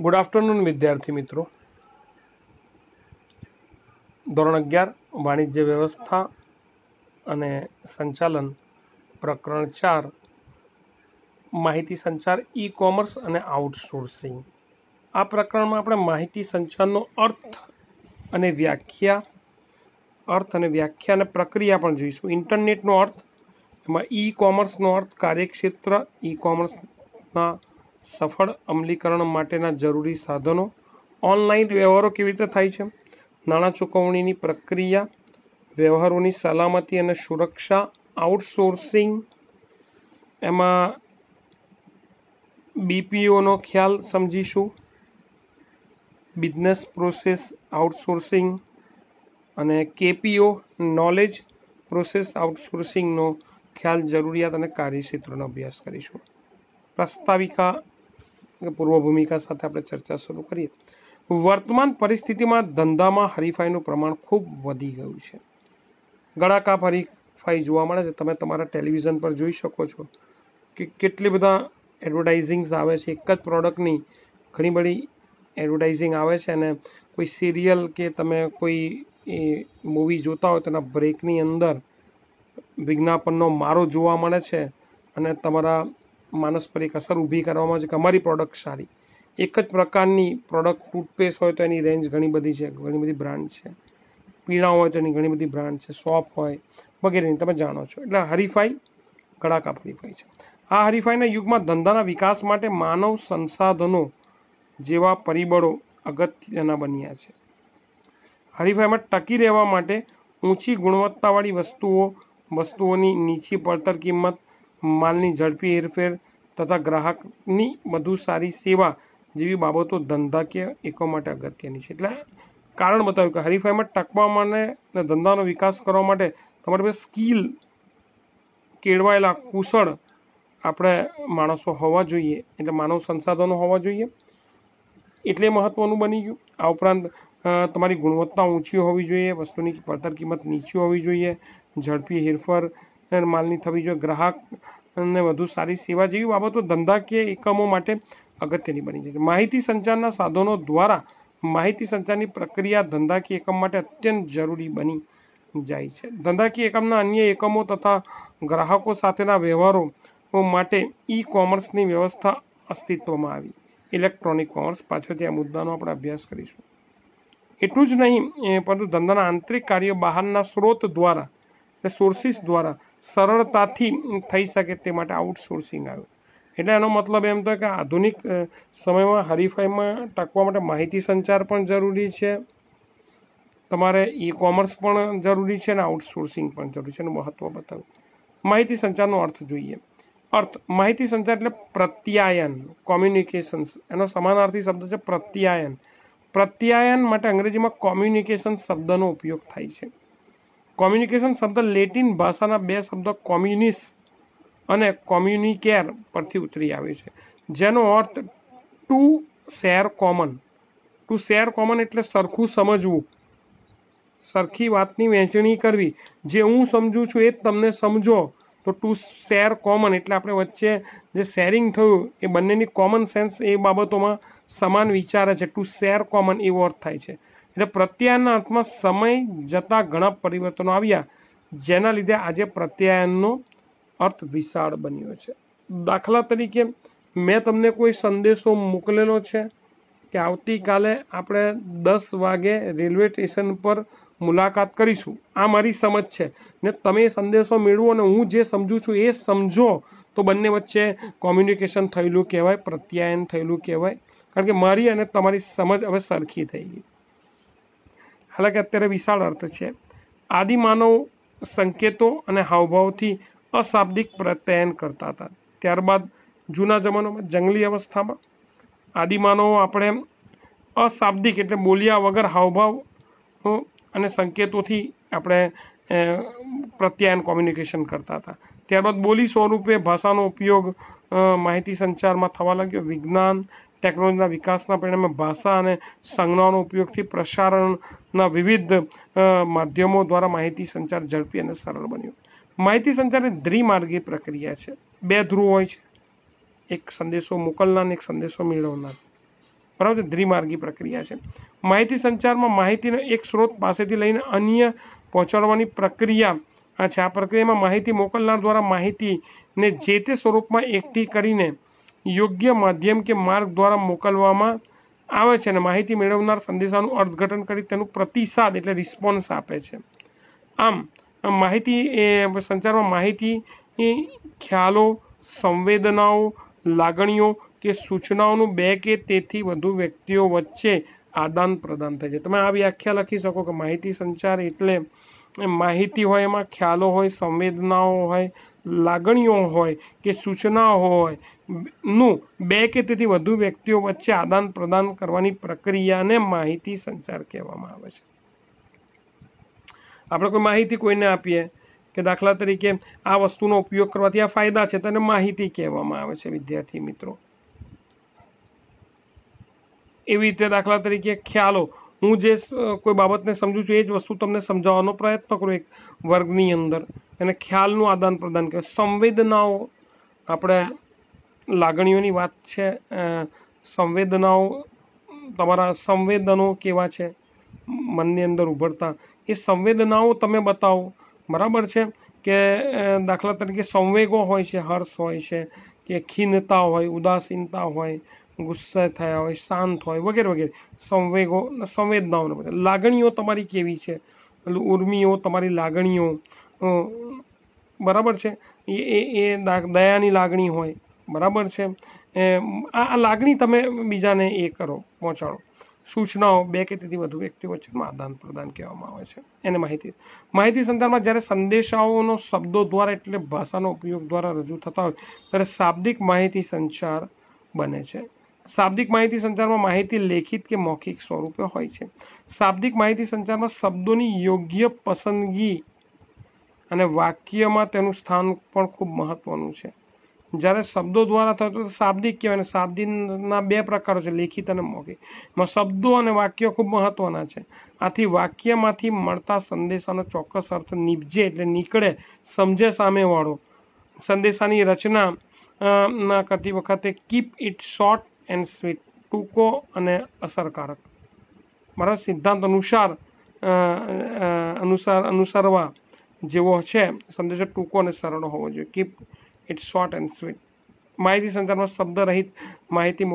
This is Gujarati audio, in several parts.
ગુડ આફ્ટરનૂન વિદ્યાર્થી મિત્રો. ધોરણ 11 વાણિજ્ય વ્યવસ્થા અને સંચાલન પ્રકરણ 4 માહિતી સંચાર ઈ કોમર્સ અને આઉટસોર્સિંગ. આ પ્રકરણમાં આપણે માહિતી સંચારનો અર્થ અને વ્યાખ્યા અને પ્રક્રિયા પણ જોઈશું. ઇન્ટરનેટનો અર્થ, એમાં ઈ કોમર્સનો અર્થ કાર્યક્ષેત્ર, ઈ કોમર્સના સફળ અમલીકરણ માટેના જરૂરી સાધનો, ઓનલાઈન વ્યવહારો કેવી રીતે થાય છે, નાણાં ચૂકવણીની પ્રક્રિયા, વ્યવહારોની સલામતી અને સુરક્ષા, આઉટસોર્સિંગ, એમાં બીપીઓનો ખ્યાલ સમજીશું, બિઝનેસ પ્રોસેસ આઉટસોર્સિંગ, અને કેપીઓ નોલેજ પ્રોસેસ આઉટસોર્સિંગનો ખ્યાલ, જરૂરિયાત અને કાર્યક્ષેત્રનો અભ્યાસ કરીશું. પ્રસ્તાવિકા પૂર્વ ભૂમિકા સાથે આપણે ચર્ચા શરૂ કરીએ. વર્તમાન પરિસ્થિતિમાં ધંધામાં હરીફાઈનું પ્રમાણ ખૂબ વધી ગયું છે. ગળાકાપ હરીફાઈ જોવા મળે છે. તમે તમારા ટેલિવિઝન પર જોઈ શકો છો કે કેટલી બધા એડવર્ટાઇઝિંગ્સ આવે છે. એક જ પ્રોડક્ટની ઘણી બધી એડવર્ટાઇઝિંગ આવે છે, અને કોઈ સિરિયલ કે તમે કોઈ મૂવી જોતા હોય તેના બ્રેકની અંદર વિજ્ઞાપનનો મારો જોવા મળે છે, અને તમારા માનસ પર એક અસર ઊભી કરવામાં આવે છે કે અમારી પ્રોડક્ટ સારી. એક જ પ્રકારની પ્રોડક્ટ, ટૂથપેસ્ટ હોય તો એની રેન્જ ઘણી બધી છે, ઘણી બધી બ્રાન્ડ છે. પીણા હોય તો એની ઘણી બધી બ્રાન્ડ છે, સોપ હોય વગેરેની તમે જાણો છો. એટલે હરીફાઈ, ગળાકાપ હરીફાઈ છે. આ હરીફાઈના યુગમાં ધંધાના વિકાસ માટે માનવ સંસાધનો જેવા પરિબળો અગત્યના બન્યા છે. હરીફાઈમાં ટકી રહેવા માટે ઊંચી ગુણવત્તાવાળી વસ્તુઓની નીચી પડતર કિંમત, માલની ઝડપી હેરફેર તથા ગ્રાહકની વધુ સારી સેવા જેવી બાબતો ધંધાકીય એકમો માટે અગત્યની છે. એટલે કારણ બતાવ્યું કે હરીફાઈમાં ટકવા માટે અને ધંધાનો વિકાસ કરવા માટે તમારી પાસે સ્કિલ, કેળવાયેલા, કુશળ આપણે માણસો હોવા જોઈએ, એટલે માનવ સંસાધનો હોવા જોઈએ. એટલે મહત્ત્વનું બની ગયું. આ ઉપરાંત તમારી ગુણવત્તા ઊંચી હોવી જોઈએ, વસ્તુની પડતર કિંમત નીચી હોવી જોઈએ, ઝડપી હેરફેર માલની થવી જોઈએ, ગ્રાહકને વધુ સારી સેવા જેવી બાબતો ધંધાકીય એકમો માટે અગત્યની બની છે. માહિતી સંચારના સાધનો દ્વારા માહિતી સંચારની પ્રક્રિયા ધંધાકીય એકમ માટે અત્યંત જરૂરી બની જાય છે. ધંધાકીય એકમના અન્ય એકમો તથા ગ્રાહકો સાથેના વ્યવહારો માટે ઈ કોમર્સની વ્યવસ્થા અસ્તિત્વમાં આવી. ઇલેક્ટ્રોનિક કોમર્સ, પાછળથી આ મુદ્દાનો આપણે અભ્યાસ કરીશું. એટલું જ નહીં, પરંતુ ધંધાના આંતરિક કાર્યો બહારના સ્ત્રોત દ્વારા, સોર્સિસ દ્વારા સરળતાથી થઈ શકે તે માટે આઉટસોર્સિંગ આવ્યું. એટલે એનો મતલબ એમ થાય કે આધુનિક સમયમાં હરીફાઈમાં ટકવા માટે માહિતી સંચાર પણ જરૂરી છે, તમારે ઈ કોમર્સ પણ જરૂરી છે, અને આઉટસોર્સિંગ પણ જરૂરી છે. એનું મહત્ત્વ બતાવ્યું. માહિતી સંચારનો અર્થ જોઈએ. માહિતી સંચાર એટલે પ્રત્યાયન, કોમ્યુનિકેશન્સ. એનો સમાનાર્થી શબ્દ છે પ્રત્યાયન. પ્રત્યાયન માટે અંગ્રેજીમાં કોમ્યુનિકેશન શબ્દનો ઉપયોગ થાય છે. કોમ્યુનિકેશન શબ્દ લેટિન ભાષાના બે શબ્દ કોમ્યુનિસ અને કોમ્યુનિકેર પરથી ઉતરી આવે છે, જેનો અર્થ to share common. To share common એટલે સરખું સમજવું, સરખી વાતની વહેંચણી કરવી. જે હું સમજું છું એ જ તમને સમજો, તો ટુ શેર કોમન એટલે આપણે વચ્ચે જે શેરિંગ થયું એ બંનેની કોમન સેન્સ એ બાબતોમાં સમાન વિચારે છે. ટુ શેર કોમન એવો અર્થ થાય છે. એટલે પ્રત્યાયનના અર્થમાં સમય જતાં ઘણા પરિવર્તનો આવ્યા, જેના લીધે આજે પ્રત્યાયનનો અર્થ વિશાળ બન્યો છે. દાખલા તરીકે, મેં તમને કોઈ સંદેશો મોકલેલો છે કે આવતીકાલે આપણે 10 વાગે રેલવે સ્ટેશન પર મુલાકાત કરીશું. આ મારી સમજ છે, ને તમે સંદેશો મેળવો અને હું જે સમજું છું એ સમજો, તો બંને વચ્ચે કોમ્યુનિકેશન થયેલું કહેવાય, પ્રત્યાયન થયેલું કહેવાય. કારણ કે મારી અને તમારી સમજ હવે સરખી થઈ ગઈ. હાલાંકિ અત્યારે વિશાળ અર્થ છે. આદિમાનવ સંકેતો અને હાવભાવથી અશાબ્દિક પ્રત્યાયન કરતા હતા. ત્યારબાદ જૂના જમાનામાં, જંગલી અવસ્થામાં, આદિમાનવો આપણે અશાબ્દિક એટલે બોલ્યા વગર હાવભાવ અને સંકેતોથી આપણે પ્રત્યાયન, કોમ્યુનિકેશન કરતા હતા. ત્યારબાદ બોલી સ્વરૂપે ભાષાનો ઉપયોગ માહિતી સંચારમાં થવા લાગ્યો. વિજ્ઞાન, ટેકનોલોજીના વિકાસના પરિણામે ભાષા અને સંજ્ઞાનો ઉપયોગથી પ્રસારણના વિવિધ માધ્યમો દ્વારા માહિતી સંચાર ઝડપી અને સરળ બન્યો. માહિતી સંચાર એ દ્વિમાર્ગી પ્રક્રિયા છે. બે ધ્રુવ હોય છે, એક સંદેશો મોકલનાર અને એક સંદેશો મેળવનાર. બરાબર છે, દ્વિમાર્ગી પ્રક્રિયા છે. માહિતી સંચારમાં માહિતીનો એક સ્ત્રોત પાસેથી લઈને અન્ય પહોંચાડવાની પ્રક્રિયા છે. આ પ્રક્રિયામાં માહિતી મોકલનાર દ્વારા માહિતીને જે તે સ્વરૂપમાં એકઠી કરીને યોગ્ય માધ્યમ કે માર્ગ દ્વારા મોકલવામાં આવે છે અને માહિતી મેળવનાર સંદેશાનું અર્થઘટન કરી તેનું પ્રતિસાદ એટલે રિસ્પોન્સ આપે છે. આમ માહિતી સંચારમાં માહિતી ખ્યાલો, સંવેદનાઓ, લાગણીઓ કે સૂચનાઓનું બે કે તેથી વધુ વ્યક્તિઓ વચ્ચે આદાન પ્રદાન થાય છે. તમે આ વ્યાખ્યા લખી શકો કે માહિતી સંચાર એટલે માહિતી હોય, એમાં ખ્યાલો હોય, સંવેદનાઓ હોય, લાગણીઓ હોય કે સૂચનાઓ હોય નું બે કે તેથી વધુ વ્યક્તિઓ વચ્ચે આદાન પ્રદાન કરવાની પ્રક્રિયાને માહિતી સંચાર કહેવામાં આવે છે. આપણે કોઈ માહિતી કોઈને આપીએ કે દાખલા તરીકે આ વસ્તુનો ઉપયોગ કરવાથી આ ફાયદા છે, તેને માહિતી કહેવામાં આવે છે. વિદ્યાર્થી મિત્રો, એવી રીતે દાખલા તરીકે ખ્યાલો, હું જે કોઈ બાબતને સમજું છું એ જ વસ્તુ તમને સમજાવવાનો પ્રયત્ન કરું એક વર્ગની અંદર, એને ખ્યાલનું આદાન પ્રદાન કહેવાય. સંવેદનાઓ, આપણે લાગણીઓની વાત છે, સંવેદનાઓ, તમારા સંવેદનો કેવા છે મનની અંદર ઉભરતા, એ સંવેદનાઓ તમે બતાવો. બરાબર છે કે દાખલા તરીકે સંવેગો હોય છે, હર્ષ હોય છે કે ખીનતા હોય, ઉદાસીનતા હોય, ગુસ્સે થયા હોય, શાંત હોય વગેરે વગેરે. સંવેગો, સંવેદનાઓને બધા. લાગણીઓ તમારી કેવી છે, ઉર્મિઓ, તમારી લાગણીઓ, બરાબર છે, એ દયાની લાગણી હોય, બરાબર છે. આ લાગણી તમે બીજાને એ કરો, પહોંચાડો. સૂચનાઓ, બે કે તેથી વધુ વ્યક્તિઓ વચ્ચેનું આદાન પ્રદાન કહેવામાં આવે છે એને માહિતી સંચારમાં જ્યારે સંદેશાઓનો શબ્દો દ્વારા એટલે ભાષાનો ઉપયોગ દ્વારા રજૂ થતા હોય ત્યારે શાબ્દિક માહિતી સંચાર બને છે. શાબ્દિક માહિતી સંચારમાં માહિતી લેખિત કે મૌખિક સ્વરૂપે હોય છે. શાબ્દિક માહિતી સંચારમાં શબ્દોની યોગ્ય પસંદગી અને વાક્યમાં તેનું સ્થાન પણ ખૂબ મહત્વનું છે. જ્યારે શબ્દો દ્વારા થતો તો શાબ્દિક કહેવાય. શાબ્દિકના બે પ્રકારો છે, લેખિત અને મૌખિક. એમાં શબ્દો અને વાક્યો ખૂબ મહત્વના છે. આથી વાક્યમાંથી મળતા સંદેશાનો ચોક્કસ અર્થ નીપજે એટલે નીકળે, સમજે સામેવાળો. સંદેશાની રચના ના કરતી વખતે keep it short and sweet, ટૂંકો અને અસરકારક. બરાબર, સિદ્ધાંત અનુસરવા જેવો છે. સંદેશો ટૂંકો અને સરળ હોવો જોઈએ. Keep it short and sweet. માહિતી સંચારમાં શબ્દ રહિત માહિતી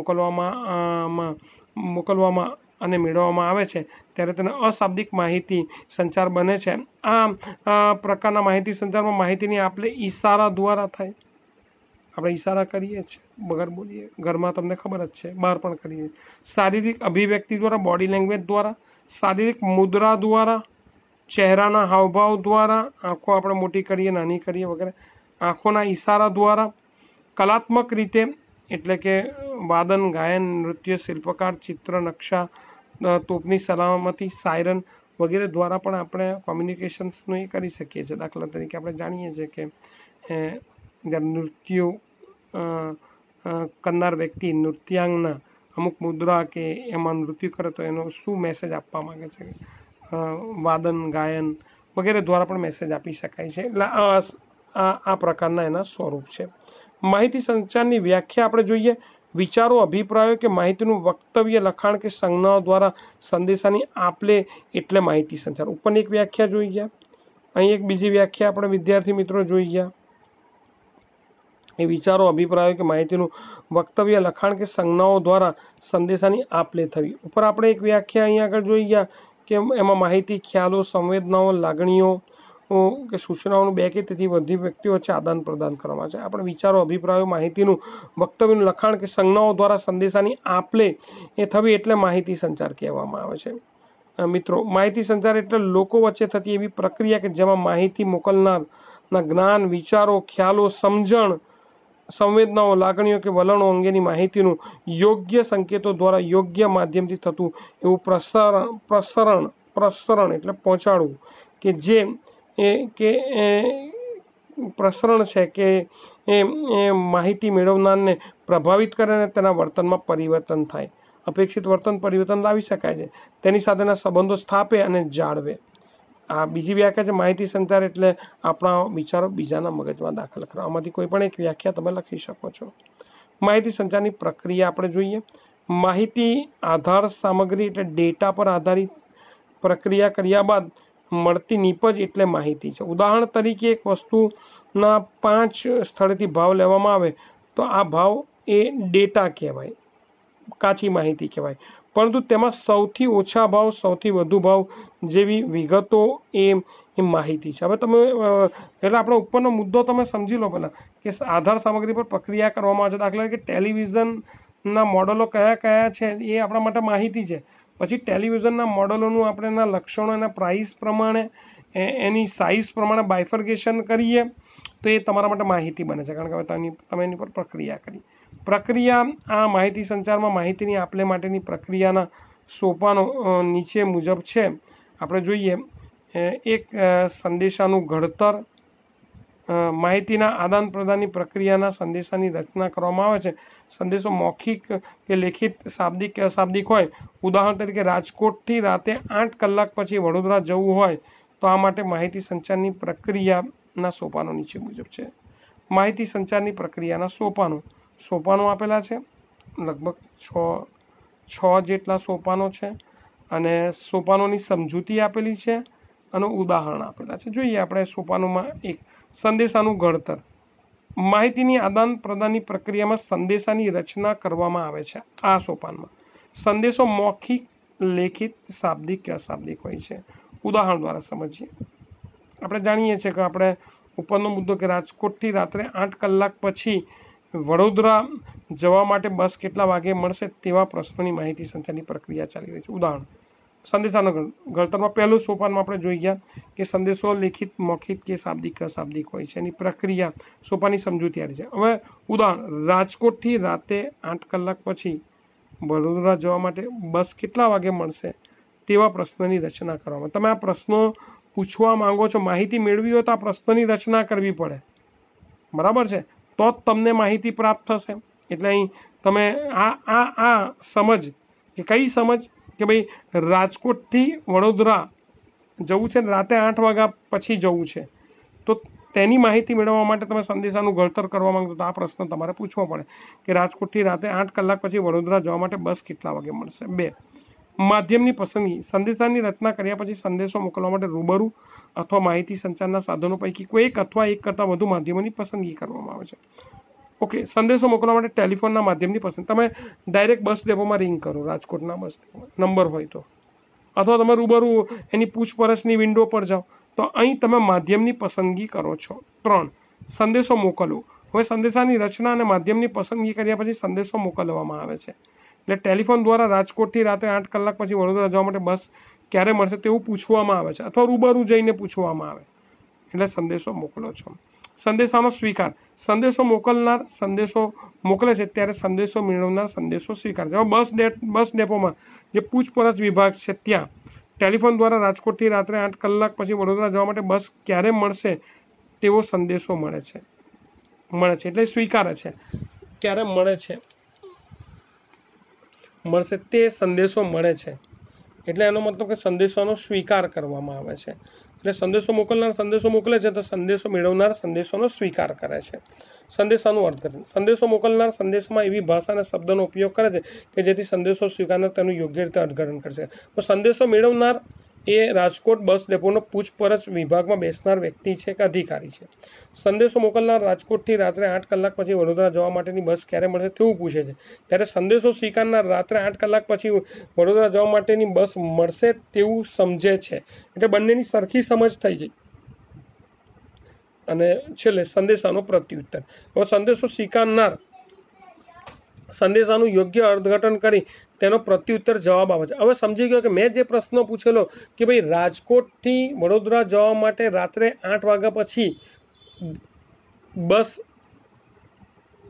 મોકલવામાં અને મેળવવામાં આવે છે ત્યારે તેને અશાબ્દિક માહિતી સંચાર બને છે. આ પ્રકારના માહિતી સંચારમાં માહિતીની આપલે ઈશારા દ્વારા થાય. આપણે ઈશારા કરીએ છીએ, બગર બોલીએ, ઘરમાં તમને ખબર જ છે, બહાર પણ કરીએ. શારીરિક અભિવ્યક્તિ દ્વારા, બોડી લેંગ્વેજ દ્વારા, શારીરિક મુદ્રા દ્વારા, ચહેરાના હાવભાવ દ્વારા, આંખો આપણે મોટી કરીએ, નાની કરીએ વગેરે, આંખોના ઈશારા દ્વારા, કલાત્મક રીતે એટલે કે વાદન, ગાયન, નૃત્ય, શિલ્પકાર, ચિત્ર, નકશા, તોપની સલામતી, સાયરન વગેરે દ્વારા પણ આપણે કોમ્યુનિકેશન્સનું એ કરી શકીએ છીએ. દાખલા તરીકે આપણે જાણીએ છીએ કે જ્યારે નૃત્યો કરનાર વ્યક્તિ, નૃત્યાંગના અમુક મુદ્રા કે એમાં નૃત્ય કરે તો એનો શું મેસેજ આપવા માગે છે, વાદન, ગાયન વગેરે દ્વારા પણ મેસેજ આપી શકાય છે. એટલે આ પ્રકારના એના સ્વરૂપ છે. માહિતી સંચારની વ્યાખ્યા આપણે જોઈએ. વિચારો, અભિપ્રાયો કે માહિતીનું વક્તવ્ય, લખાણ કે સંજ્ઞાઓ દ્વારા સંદેશાની આપલે એટલે માહિતી સંચાર. ઉપરની એક વ્યાખ્યા જોઈ ગયા, અહીં એક બીજી વ્યાખ્યા આપણે વિદ્યાર્થી મિત્રો જોઈ ગયા. એ વિચારો, અભિપ્રાયો કે માહિતીનું વક્તવ્ય, લખાણ કે સંજ્ઞાઓ દ્વારા સંદેશાની આપલે થવી. ઉપર આપણે એક વ્યાખ્યા અહીં આગળ જોઈ ગયા કે એમાં માહિતી, ખ્યાલો, સંવેદનાઓ, લાગણીઓ કે સૂચનાઓનું બે કે તેથી વધુ વ્યક્તિઓ વચ્ચે આદાન પ્રદાન કરવામાં છે. આપણે વિચારો, અભિપ્રાયો, માહિતીનું વક્તવ્યનું લખાણ કે સંજ્ઞાઓ દ્વારા સંદેશાની આપલે એ થવી એટલે માહિતી સંચાર કહેવામાં આવે છે. મિત્રો, માહિતી સંચાર એટલે લોકો વચ્ચે થતી એવી પ્રક્રિયા કે જેમાં માહિતી મોકલનારના જ્ઞાન, વિચારો, ખ્યાલો, સમજણ, સંવેદનાઓ, લાગણીઓ કે વલણો અંગેની માહિતીનું યોગ્ય સંકેતો દ્વારા યોગ્ય માધ્યમથી થતું એવું પ્રસરણ એટલે પહોંચાડવું કે જે પ્રસરણ છે કે એ માહિતી મેળવનારને પ્રભાવિત કરે અને તેના વર્તનમાં પરિવર્તન થાય. અપેક્ષિત વર્તન પરિવર્તન લાવી શકાય છે, તેની સાથેના સંબંધો સ્થાપે અને જાળવે. આ બીજી વ્યાખ્યા છે. માહિતી સંચાર એટલે આપણા વિચારો બીજાના મગજમાં દાખલ કરવા. આમાંથી કોઈ પણ એક વ્યાખ્યા તમે લખી શકો છો. માહિતી સંચારની પ્રક્રિયા આપણે જોઈએ. માહિતી આધાર સામગ્રી એટલે ડેટા પર આધારિત પ્રક્રિયા કર્યા બાદ મળતી નીપજ એટલે માહિતી છે. ઉદાહરણ તરીકે એક વસ્તુના 5 સ્થળેથી ભાવ લેવામાં આવે તો આ ભાવ એ ડેટા કહેવાય, કાચી માહિતી કહેવાય. પરંતુ તેમાં સૌથી ઓછા ભાવ, સૌથી વધુ ભાવ જેવી વિગતો એ માહિતી છે. હવે તમે એટલે આપણો ઉપરનો મુદ્દો તમે સમજી લો પહેલાં કે આધાર સામગ્રી પર પ્રક્રિયા કરવામાં આવે છે. દાખલા તરીકે ટેલિવિઝનના મોડલો કયા કયા છે એ આપણા માટે માહિતી છે. પછી ટેલિવિઝનના મોડલોનું આપણે એના લક્ષણો, એના પ્રાઇસ પ્રમાણે, એની સાઇઝ પ્રમાણે બાયફર્ગેશન કરીએ તો એ તમારા માટે માહિતી બને છે, કારણ કે હવે તમે એની પર પ્રક્રિયા કરી. પ્રક્રિયા આ માહિતી સંચારમાં માહિતીની આપલે માટેની પ્રક્રિયાના સોપાનો નીચે મુજબ છે. આપણે જોઈએ, એક સંદેશાનું ઘડતર, માહિતીના આદાન પ્રદાનની પ્રક્રિયાના સંદેશાની રચના કરવામાં આવે છે. સંદેશો મૌખિક કે લેખિત, શાબ્દિક કે અશાબ્દિક હોય. ઉદાહરણ તરીકે રાજકોટથી રાતે 8 કલાક પછી વડોદરા જવું હોય તો આ માટે માહિતી સંચારની પ્રક્રિયાના સોપાનો નીચે મુજબ છે. માહિતી સંચારની પ્રક્રિયાના સોપાનો આપેલા છે, લગભગ 6 જેટલા સોપાનો છે, અને સોપાનોની સમજૂતી આપેલી છે અને ઉદાહરણ આપેલા છે. જોઈએ આપણે સોપાનોમાં. એક, સંદેશાનું ઘડતર. માહિતીની આદાન પ્રદાનની પ્રક્રિયામાં સંદેશાની રચના કરવામાં આવે છે. આ સોપાનમાં સંદેશો મૌખિક, લેખિત, શાબ્દિક કે અશાબ્દિક હોય છે. ઉદાહરણ દ્વારા સમજીએ. આપણે જાણીએ છીએ કે આપણે ઉપરનો મુદ્દો કે રાજકોટથી રાત્રે 8 કલાક પછી વડોદરા જવા માટે બસ કેટલા વાગે મળશે તેવા પ્રશ્નોની માહિતી સંચારની પ્રક્રિયા ચાલી રહી છે. ઉદાહરણ, સંદેશાના ઘડતરમાં પહેલું સોપાનમાં આપણે જોઈ ગયા કે સંદેશો લેખિત, મૌખિક કે શાબ્દિક કે અશાબ્દિક હોય છે. એની પ્રક્રિયા, સોપાની સમજૂતી આવી છે. હવે ઉદાહરણ, રાજકોટથી રાતે 8 કલાક પછી વડોદરા જવા માટે બસ કેટલા વાગે મળશે તેવા પ્રશ્નની રચના કરવામાં. તમે આ પ્રશ્નો પૂછવા માંગો છો, માહિતી મેળવી હોય તો આ પ્રશ્નની રચના કરવી પડે, બરાબર છે, તો જ તમને માહિતી પ્રાપ્ત થશે. એટલે અહીં તમે આ સમજ, કે કઈ સમજ, કે ભાઈ રાજકોટથી વડોદરા જવું છે, રાતે 8 વાગ્યા પછી જવું છે, તો તેની માહિતી મેળવવા માટે તમે સંદેશાનું ઘડતર કરવા માંગો તો આ પ્રશ્ન તમારે પૂછવો પડે કે રાજકોટથી રાતે 8 કલાક પછી વડોદરા જવા માટે બસ કેટલા વાગે મળશે. 2, માધ્યમની પસંદગી. સંદેશાની રચના કર્યા પછી સંદેશો મોકલવા માટે રૂબરૂ અથવા માહિતી સંચારના સાધનો પૈકી કોઈ એક અથવા એક કરતાં વધુ માધ્યમોની પસંદગી કરવામાં આવે છે. ઓકે, સંદેશો મોકલવા માટે ટેલિફોનના માધ્યમની પસંદ. તમે ડાયરેક્ટ બસ ડેપોમાં રિંગ કરો, રાજકોટના બસ ડેપોમાં નંબર હોય તો, અથવા તમે રૂબરૂ એની પૂછપરછની વિન્ડો પર જાઓ, તો અહીં તમે માધ્યમની પસંદગી કરો છો. 3, સંદેશો મોકલવો. હવે સંદેશાની રચના અને માધ્યમની પસંદગી કર્યા પછી સંદેશો મોકલવામાં આવે છે. એટલે ટેલિફોન દ્વારા રાજકોટથી રાતે 8 કલાક પછી વડોદરા જવા માટે બસ ક્યારે મળશે તેવું પૂછવામાં આવે છે, અથવા રૂબરૂ જઈને પૂછવામાં આવે, એટલે સંદેશો મોકલો છો. સંદેશાનો સ્વીકાર. સંદેશો મોકલનાર સંદેશો મોકલે છે ત્યારે સંદેશો મેળવનાર સંદેશો સ્વીકાર છે. બસ ડેપોમાં જે પૂછપરછ વિભાગ છે ત્યાં ટેલિફોન દ્વારા રાજકોટથી રાત્રે 8 કલાક પછી વડોદરા જવા માટે બસ ક્યારે મળશે તેવો સંદેશો મળે છે, એટલે સ્વીકારે છે. ક્યારે મળશે તે સંદેશો મળે છે, એટલે એનો મતલબ કે સંદેશોનો સ્વીકાર કરવામાં આવે છે. એટલે સંદેશો મોકલનાર સંદેશો મોકલે છે તો સંદેશો મેળવનાર સંદેશોનો સ્વીકાર કરે છે. સંદેશાનું અર્થઘટન. સંદેશો મોકલનાર સંદેશમાં એવી ભાષા અને શબ્દનો ઉપયોગ કરે છે કે જેથી સંદેશો સ્વીકારનાર તેનું યોગ્ય રીતે અર્થઘટન કરશે. તો સંદેશો મેળવનાર એ રાજકોટ બસ ડેપોનો પૂછપરછ વિભાગમાં બેસનાર વ્યક્તિ છે કે અધિકારી છે. સંદેશો મોકલનાર રાજકોટથી રાત્રે 8 કલાક પછી વડોદરા જવા માટેની બસ ક્યારે મળશે તેવું પૂછે છે, ત્યારે સંદેશો સ્વીકારનાર રાત્રે 8 કલાક પછી વડોદરા જવા માટેની બસ મળશે તેવું સમજે છે. એટલે બંનેની સરખી સમજ થઈ ગઈ. અને છેલ્લે સંદેશાનો પ્રત્યુત્તર. હવે સંદેશો સ્વીકારનાર સંદેશાનું યોગ્ય અર્થઘટન કરી તેનો પ્રત્યુત્તર જવાબ આવે છે. હવે સમજી ગયો કે મેં જે પ્રશ્ન પૂછેલો કે ભાઈ રાજકોટથી વડોદરા જવા માટે રાત્રે 8 વાગ્યા પછી બસ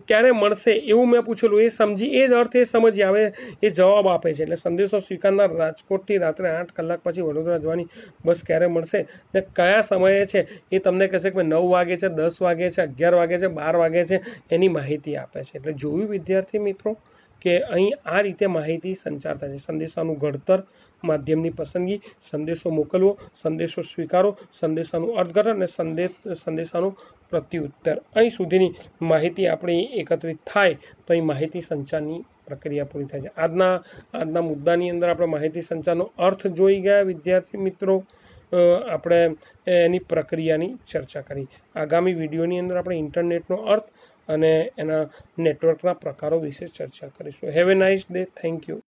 ક્યારે મળશે એવું મેં પૂછેલું, એ સમજી, એ જ અર્થ એ સમજી આવે, એ જવાબ આપે છે. એટલે સંદેશો સ્વીકારનાર રાજકોટથી રાત્રે 8 કલાક પછી વડોદરા જવાની બસ ક્યારે મળશે ને કયા સમયે છે એ તમને કહેશે કે 9 વાગે છે, 10 વાગે છે, 11 વાગે છે, 12 વાગે છે, એની માહિતી આપે છે. એટલે જોયું વિદ્યાર્થી મિત્રો કે અહીં આ રીતે માહિતી સંચાર થાય છે. સંદેશાનું ઘડતર, માધ્યમની પસંદગી, સંદેશો મોકલવો, સંદેશો સ્વીકારો, સંદેશાનું અર્થઘટન અને સંદેશાનું પ્રત્યુત્તર. અહીં સુધીની માહિતી આપણી એકત્રિત થાય તો અહીં માહિતી સંચારની પ્રક્રિયા પૂરી થાય છે. આજના મુદ્દાની અંદર આપણે માહિતી સંચારનો અર્થ જોઈ ગયા વિદ્યાર્થી મિત્રો. આપણે એની પ્રક્રિયાની ચર્ચા કરી. આગામી વિડીયોની અંદર આપણે ઇન્ટરનેટનો અર્થ અને એના નેટવર્કના પ્રકારો વિશે ચર્ચા કરીશું. Have a nice day. Thank you.